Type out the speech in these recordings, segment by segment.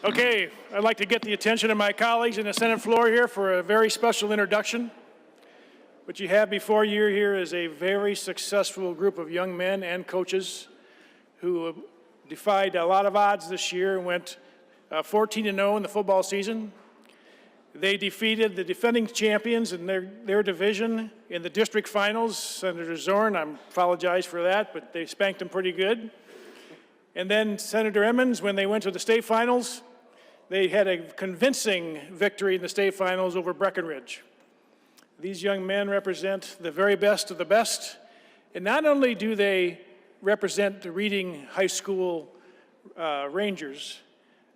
Okay, I'd like to get the attention of my colleagues in the Senate floor here for a very special introduction. What you have before you here is a very successful group of young men and coaches who defied a lot of odds this year and went 14-0 in the football season. They defeated the defending champions in their division in the district finals. Senator Zorn, I apologize for that, but they spanked them pretty good. And then Senator Emmons, when they went to the state finals, they had a convincing victory in the state finals over Breckenridge. These young men represent the very best of the best. And not only do they represent the Reading High School Rangers,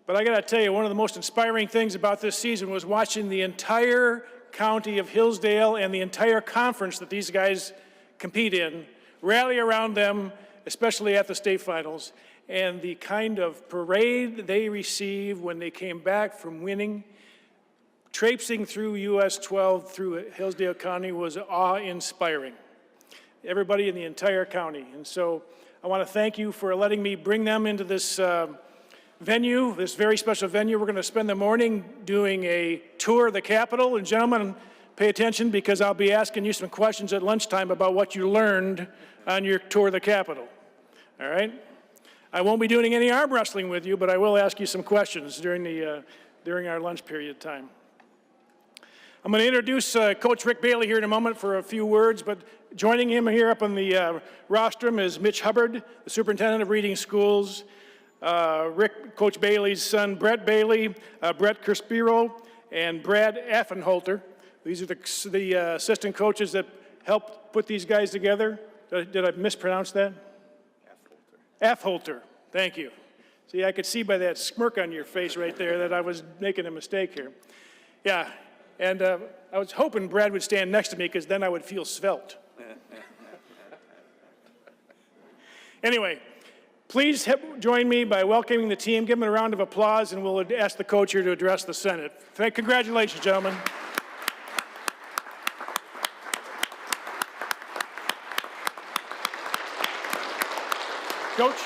but I got to tell you, one of the most inspiring things about this season was watching the entire county of Hillsdale and the entire conference that these guys compete in rally around them, especially at the state finals, and the kind of parade they received when they came back from winning. Traipsing through US 12 through Hillsdale County was awe-inspiring. Everybody in the entire county. And so I want to thank you for letting me bring them into this venue, this very special venue. We're going to spend the morning doing a tour of the Capitol. And gentlemen, pay attention because I'll be asking you some questions at lunchtime about what you learned on your tour of the Capitol. All right? I won't be doing any arm wrestling with you, but I will ask you some questions during our lunch period time. I'm going to introduce Coach Rick Bailey here in a moment for a few words, but joining him here up on the rostrum is Mitch Hubbard, the superintendent of Reading Schools, Coach Bailey's son, Brett Bailey, Brett Crispiro, and Brad Affenholter. These are the assistant coaches that helped put these guys together. Did I mispronounce that? Affenholter, thank you. See, I could see by that smirk on your face right there that I was making a mistake here. Yeah, and I was hoping Brad would stand next to me because then I would feel svelte. Anyway, please join me by welcoming the team. Give them a round of applause, and we'll ask the coach here to address the Senate. Congratulations, gentlemen. Coach?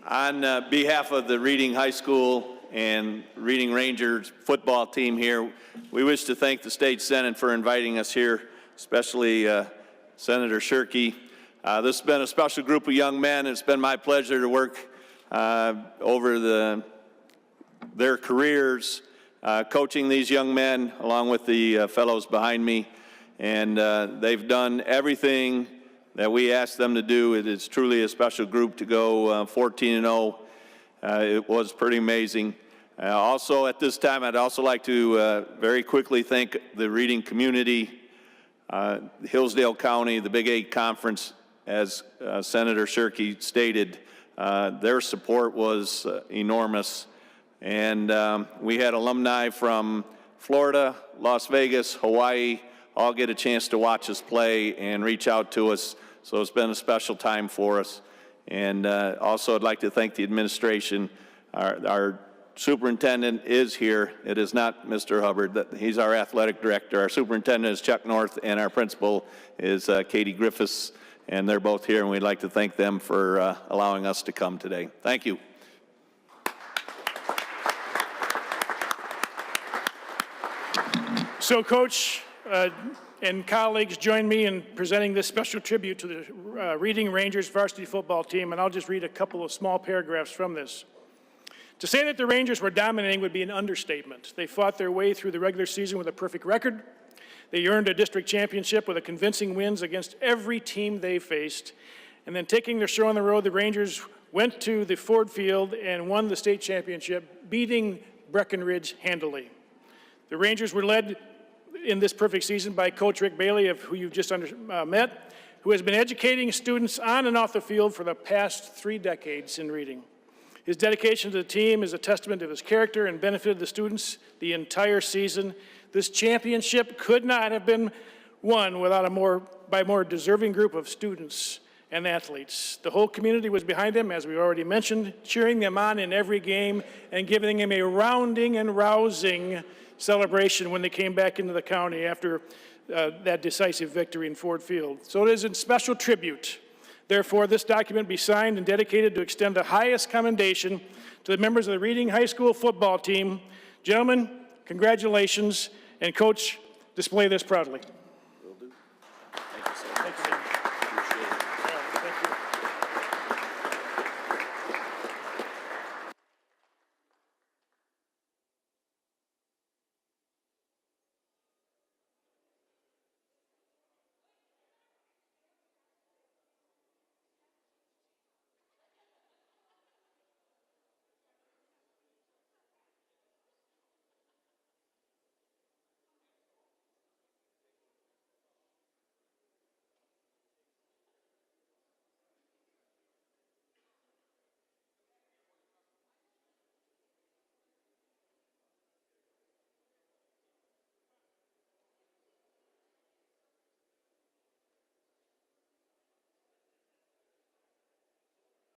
On behalf of the Reading High School and Reading Rangers football team here, we wish to thank the State Senate for inviting us here, especially Senator Shirkey. This has been a special group of young men. It's been my pleasure to work over their careers, coaching these young men along with the fellows behind me. And they've done everything that we asked them to do. It is truly a special group to go 14-0. It was pretty amazing. Also at this time, I'd also like to very quickly thank the Reading community, Hillsdale County, the Big 8 Conference, as Senator Shirkey stated. Their support was enormous. And we had alumni from Florida, Las Vegas, Hawaii, all get a chance to watch us play and reach out to us. So it's been a special time for us. And also I'd like to thank the administration. Our superintendent is here. It is not Mr. Hubbard. He's our athletic director. Our superintendent is Chuck North, and our principal is Katie Griffiths. And they're both here, and we'd like to thank them for allowing us to come today. Thank you. So, Coach, and colleagues, join me in presenting this special tribute to the Reading Rangers varsity football team, and I'll just read a couple of small paragraphs from this. To say that the Rangers were dominating would be an understatement. They fought their way through the regular season with a perfect record. They earned a district championship with a convincing wins against every team they faced. And then taking their show on the road, the Rangers went to the Ford Field and won the state championship, beating Breckenridge handily. The Rangers were led in this perfect season by Coach Rick Bailey, who you've just met, who has been educating students on and off the field for the past 3 decades in Reading. His dedication to the team is a testament to his character and benefited the students the entire season. This championship could not have been won without a more deserving group of students and athletes. The whole community was behind them, as we already mentioned, cheering them on in every game and giving them a rounding and rousing celebration when they came back into the county after that decisive victory in Ford Field. So it is a special tribute Therefore, this document be signed and dedicated to extend the highest commendation to the members of the Reading High School football team. Gentlemen, congratulations, and Coach, display this proudly.